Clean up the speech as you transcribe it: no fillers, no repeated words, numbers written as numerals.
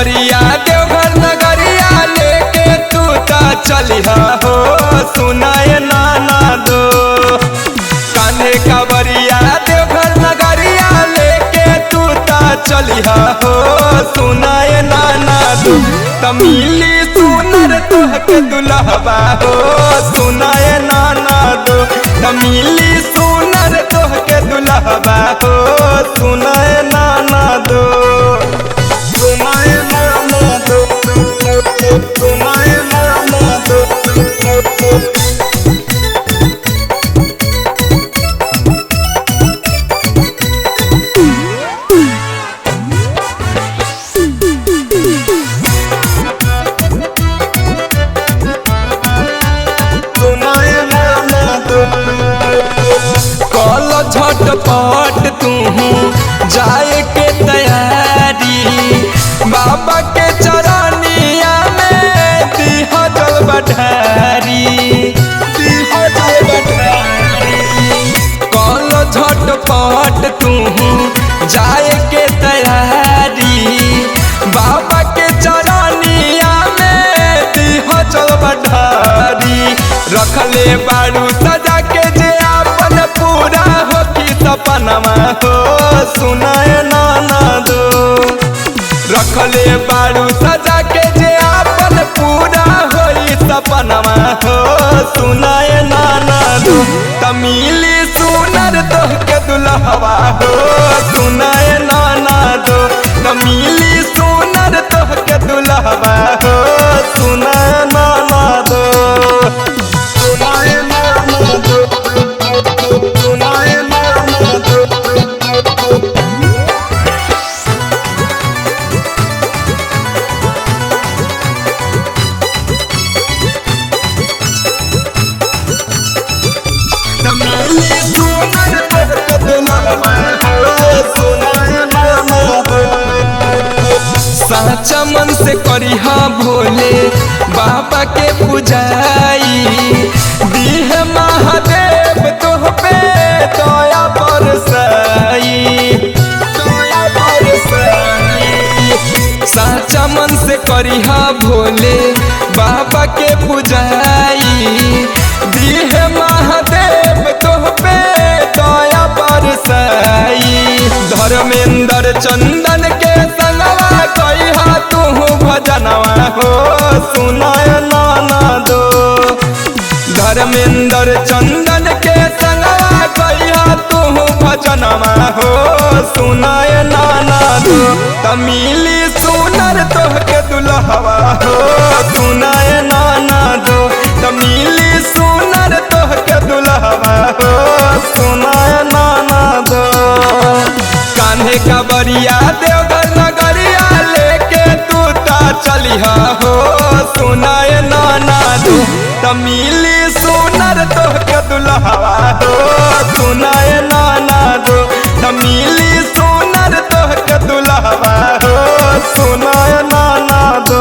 कवरिया देवघर नगरिया लेके तू ता चलिहा हो सुनाए नाना दो। कान्हे कवरिया देवघर नगरिया लेके तू ता चलिहा हो सुनाए नाना दो। तमिली सुनर तोहके दुल्हबा हो सुनाए नाना दो। तमिली सुनर तोहके दुल्हबा हो सुनाए नाना दो। सुनाए नाना दो, सुनाए नाना दो। कल झटपट तू जाए के तैयारी बाबा के चरनिया में दिह जल बढ़ारी दिह जल बढ़ारी। कल झटपट तू जाए के तैयारी बाबा के चरनिया में दिह जल बढ़ारी। रखले बारू सजा के जे अपन पूरा हो कि सपनमा हो सुनाए नाना दो। रखले बारू सजा के जे अपन पूरा हो सपनमा हो सुनाए नाना दो। तमिली सुनर तोहके दुल्हबा हो सुनाए नाना दो। तमिली सुनर तोहके दुल्हबा हो सुनाए नाना दो। सुनाए नाना दो, सुनाए नाना दो। तमिली सुनर तोहके दुल्हबा हो सुनाए नाना दो। साचा मन से करिहा भोले बाबा के पूजाई दीह महादेव तोह पे दया बरसाई दया बरसाई। साचा मन से करिहा भोले बाबा के पूजाई दीह महादेव तोह पे दया बरसाई। धर्मेंद्र चंदन के संगवा कहिहा तू भजनवा हो सुनाए नाना दो। धर्मेंद्र चंदन के संगवा कहिहा तू भजनवा हो सुनाए नाना दो। तमिली सुनर तोहके दुल्हबा हो सुनाए नाना दो। तमिली सुनर तोहके दुल्हबा हो सुनाए नाना दो। कान्हे कवरिया देवघर नगरिया लेके तू ता चलिहा हो सुनाए नाना दो। तमिली सुनर तोहके दुल्हबा हो सुनाए नाना दो। तमिली सुनर तोहके दुल्हबा हो सुनाए नाना दो।